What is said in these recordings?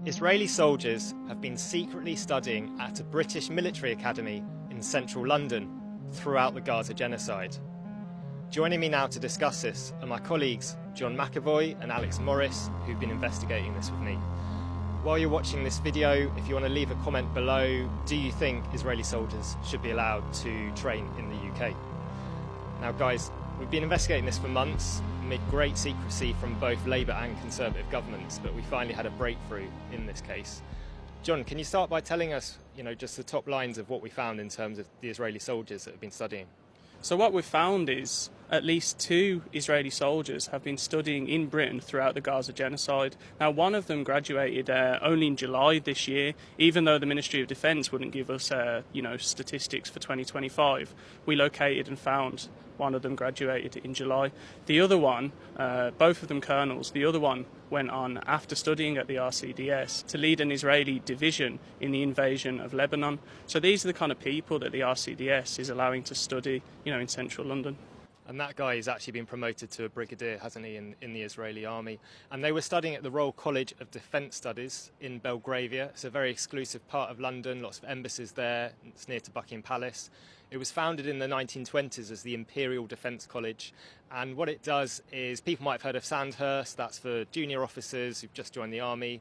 Israeli soldiers have been secretly studying at a British military academy in central London throughout the Gaza genocide. Joining me now to discuss this are my colleagues John McAvoy and Alex Morris, who've been investigating this with me. While you're watching this video, if you want to leave a comment below, do you think Israeli soldiers should be allowed to train in the UK? Now guys, we've been investigating this for months amid great secrecy from both Labour and Conservative governments, but we finally had a breakthrough in this case. John, can you start by telling us, just the top lines of what we found in terms of the Israeli soldiers that have been studying? So what we've found is at least 2 Israeli soldiers have been studying in Britain throughout the Gaza genocide. Now, one of them graduated only in July this year, even though the Ministry of Defence wouldn't give us, statistics for 2025. We located and found one of them graduated in July. The other one, both of them colonels, the other one went on after studying at the RCDS to lead an Israeli division in the invasion of Lebanon. So these are the kind of people that the RCDS is allowing to study, in central London. And that guy has actually been promoted to a brigadier, hasn't he, in the Israeli army. And they were studying at the Royal College of Defence Studies in Belgravia. It's a very exclusive part of London, lots of embassies there. It's near to Buckingham Palace. It was founded in the 1920s as the Imperial Defence College. And what it does is, people might have heard of Sandhurst, that's for junior officers who've just joined the army.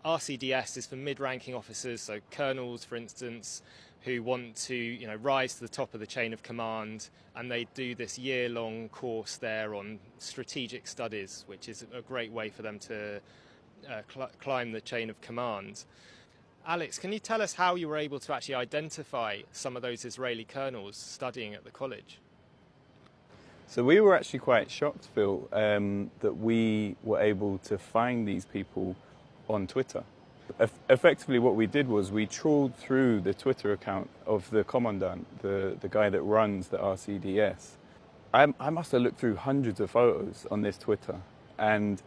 RCDS is for mid-ranking officers, so colonels, for instance, who want to rise to the top of the chain of command, and they do this year-long course there on strategic studies, which is a great way for them to climb the chain of command. Alex, can you tell us how you were able to actually identify some of those Israeli colonels studying at the college? So we were actually quite shocked, Phil, that we were able to find these people on Twitter. Effectively what we did was we trawled through the Twitter account of the commandant, the guy that runs the RCDS. I must have looked through hundreds of photos on this Twitter, and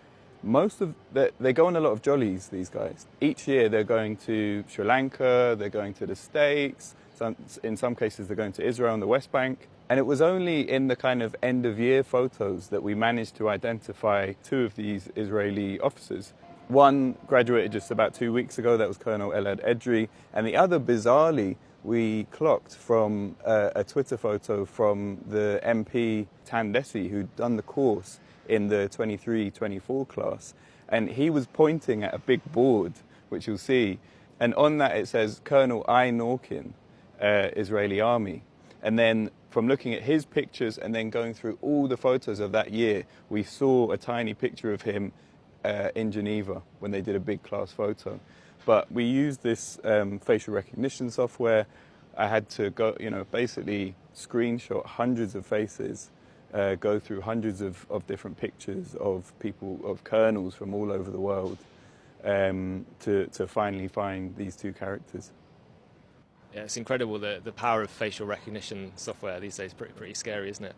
they go on a lot of jollies, these guys. Each year they're going to Sri Lanka, they're going to the States, in some cases they're going to Israel and the West Bank. And it was only in the kind of end of year photos that we managed to identify 2 of these Israeli officers. One graduated just about 2 weeks ago, that was Colonel Elad Edri, and the other, bizarrely, we clocked from a Twitter photo from the MP Tandesi, who'd done the course in the 23-24 class, and he was pointing at a big board, which you'll see, and on that it says Colonel I. Norkin, Israeli Army. And then from looking at his pictures and then going through all the photos of that year, we saw a tiny picture of him in Geneva when they did a big class photo. But we used this facial recognition software. I had to go, basically screenshot hundreds of faces, go through hundreds of different pictures of people, of colonels from all over the world, to finally find these 2 characters. Yeah, it's incredible the power of facial recognition software these days. Pretty scary, isn't it?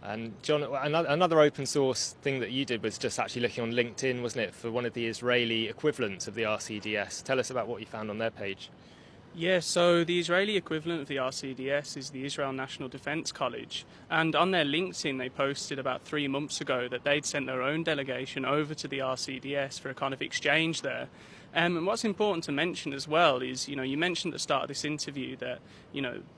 And John, another open source thing that you did was just actually looking on LinkedIn, wasn't it, for one of the Israeli equivalents of the RCDS. Tell us about what you found on their page. Yeah, so the Israeli equivalent of the RCDS is the Israel National Defence College, and on their LinkedIn they posted about 3 months ago that they'd sent their own delegation over to the RCDS for a kind of exchange there. And what's important to mention as well is, you mentioned at the start of this interview that,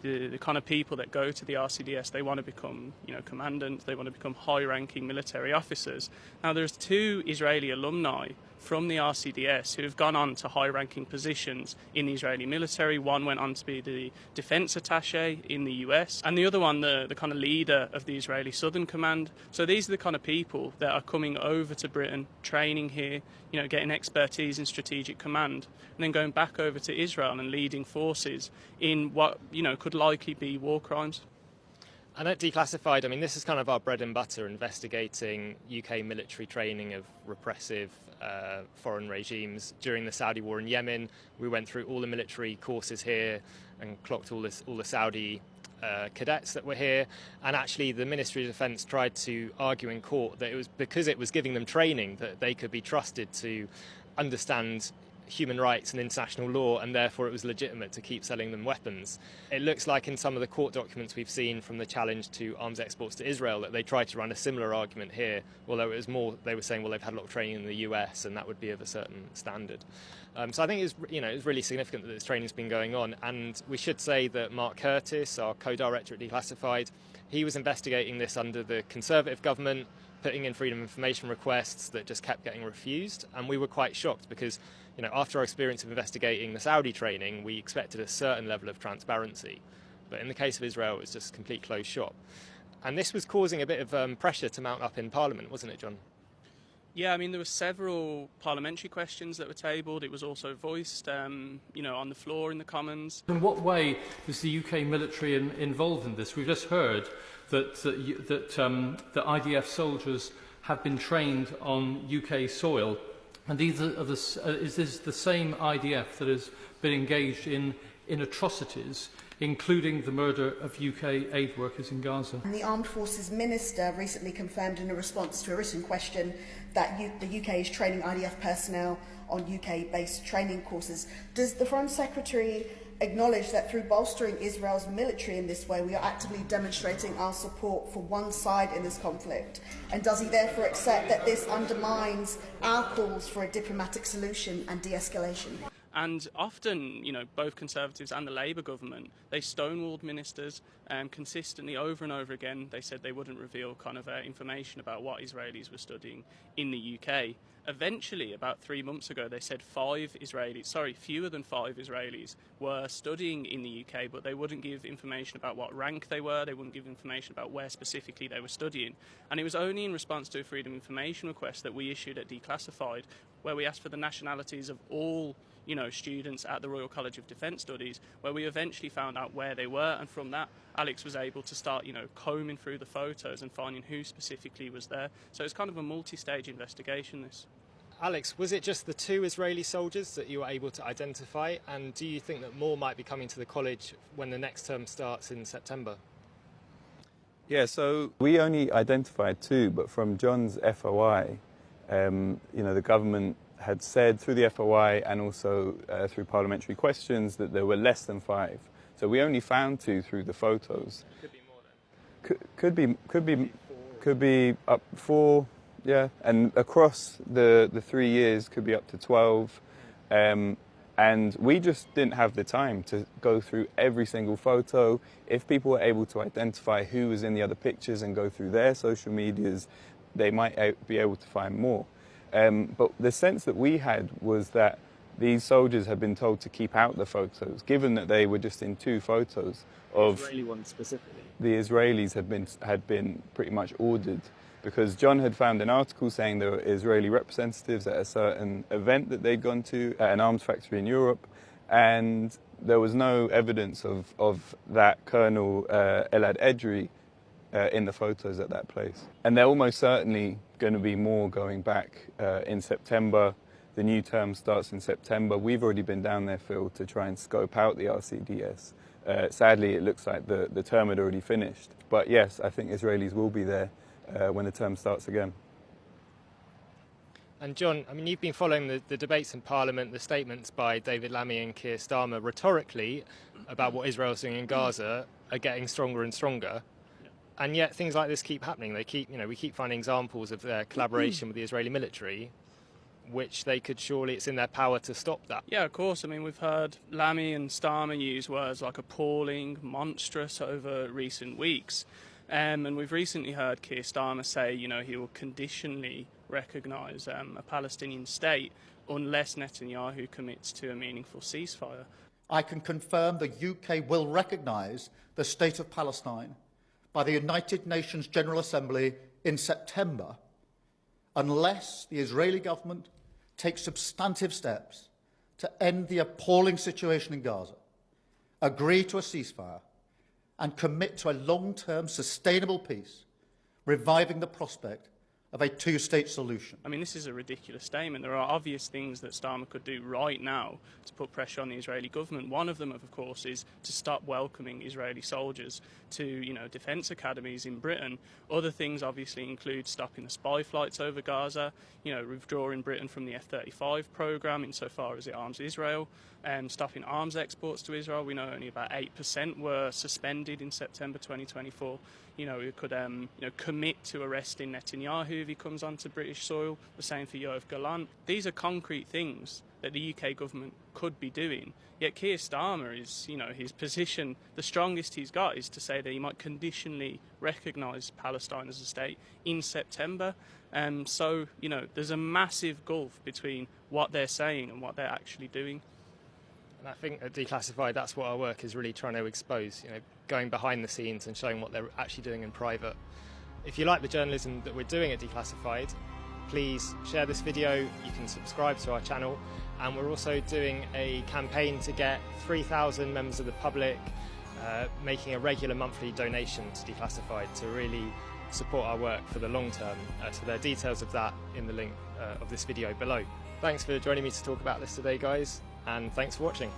the kind of people that go to the RCDS, they want to become, commandants, they want to become high-ranking military officers. Now, there's 2 Israeli alumni from the RCDS who have gone on to high-ranking positions in the Israeli military. One went on to be the defense attaché in the US, and the other one, the kind of leader of the Israeli Southern Command. So these are the kind of people that are coming over to Britain, training here, getting expertise in strategic command, and then going back over to Israel and leading forces in what, could likely be war crimes. And at Declassified, this is kind of our bread and butter, investigating UK military training of repressive foreign regimes. During the Saudi war in Yemen, we went through all the military courses here and clocked all the Saudi cadets that were here. And actually the Ministry of Defence tried to argue in court that it was because it was giving them training that they could be trusted to understand human rights and international law, and therefore it was legitimate to keep selling them weapons. It looks like in some of the court documents we've seen from the challenge to arms exports to Israel that they tried to run a similar argument here, although it was more, they were saying, well, they've had a lot of training in the US and that would be of a certain standard. So I think it's really significant that this training's been going on, and we should say that Mark Curtis, our co-director at Declassified, he was investigating this under the Conservative government, putting in freedom of information requests that just kept getting refused, and we were quite shocked because, after our experience of investigating the Saudi training, we expected a certain level of transparency, but in the case of Israel, it was just a complete closed shop, and this was causing a bit of pressure to mount up in Parliament, wasn't it, John? Yeah, I mean, there were several parliamentary questions that were tabled. It was also voiced, on the floor in the Commons. In what way is the UK military involved in this? We've just heard that the IDF soldiers have been trained on UK soil, and is this the same IDF that has been engaged in atrocities, including the murder of UK aid workers in Gaza? And the Armed Forces Minister recently confirmed in a response to a written question that the UK is training IDF personnel on UK-based training courses. Does the Foreign Secretary acknowledge that through bolstering Israel's military in this way, we are actively demonstrating our support for one side in this conflict? And does he therefore accept that this undermines our calls for a diplomatic solution and de-escalation? And often, both Conservatives and the Labour government, they stonewalled ministers consistently over and over again. They said they wouldn't reveal information about what Israelis were studying in the UK. Eventually, about 3 months ago, they said fewer than 5 Israelis were studying in the UK, but they wouldn't give information about what rank they were, they wouldn't give information about where specifically they were studying. And it was only in response to a freedom of information request that we issued at Declassified, where we asked for the nationalities of all students at the Royal College of Defence Studies, where we eventually found out where they were, and from that Alex was able to start combing through the photos and finding who specifically was there. So it's kind of a multi-stage investigation, this. Alex, was it just the 2 Israeli soldiers that you were able to identify, and do you think that more might be coming to the college when the next term starts in September? Yeah, so we only identified 2, but from John's FOI, the government had said through the FOI and also through parliamentary questions that there were less than 5. So we only found 2 through the photos. Could be more then. Could be up 4, yeah. And across the 3 years could be up to 12. And we just didn't have the time to go through every single photo. If people were able to identify who was in the other pictures and go through their social medias, they might be able to find more. But the sense that we had was that these soldiers had been told to keep out the photos, given that they were just in 2 photos of the Israeli ones specifically. The Israelis had been pretty much ordered, because John had found an article saying there were Israeli representatives at a certain event that they'd gone to at an arms factory in Europe, and there was no evidence of that Colonel Elad Edry in the photos at that place. And they're almost certainly going to be more going back in September. The new term starts in September. We've already been down there, Phil, to try and scope out the RCDS. Sadly, it looks like the term had already finished. But yes, I think Israelis will be there when the term starts again. And John, I mean, you've been following the debates in Parliament, the statements by David Lammy and Keir Starmer rhetorically about what Israel's doing in Gaza are getting stronger and stronger. And yet things like this keep happening. We keep finding examples of their collaboration with the Israeli military, which it's in their power to stop that. Yeah, of course. I mean, we've heard Lammy and Starmer use words like appalling, monstrous over recent weeks. And we've recently heard Keir Starmer say, he will conditionally recognise a Palestinian state unless Netanyahu commits to a meaningful ceasefire. I can confirm the UK will recognise the State of Palestine by the United Nations General Assembly in September, unless the Israeli government takes substantive steps to end the appalling situation in Gaza, agree to a ceasefire, and commit to a long-term sustainable peace, reviving the prospect of a two-state solution. I mean, this is a ridiculous statement. There are obvious things that Starmer could do right now to put pressure on the Israeli government. One of them, of course, is to stop welcoming Israeli soldiers to, defence academies in Britain. Other things obviously include stopping the spy flights over Gaza, withdrawing Britain from the F-35 programme insofar as it arms Israel, and stopping arms exports to Israel. We know only about 8% were suspended in September 2024. We could commit to arresting Netanyahu if he comes onto British soil, the same for Yoav Gallant. These are concrete things that the UK government could be doing. Yet Keir Starmer is, his position, the strongest he's got is to say that he might conditionally recognise Palestine as a state in September. So, there's a massive gulf between what they're saying and what they're actually doing. And I think at Declassified, that's what our work is really trying to expose, going behind the scenes and showing what they're actually doing in private. If you like the journalism that we're doing at Declassified, please share this video, you can subscribe to our channel, and we're also doing a campaign to get 3,000 members of the public making a regular monthly donation to Declassified to really support our work for the long term. So there are details of that in the link of this video below. Thanks for joining me to talk about this today, guys, and thanks for watching.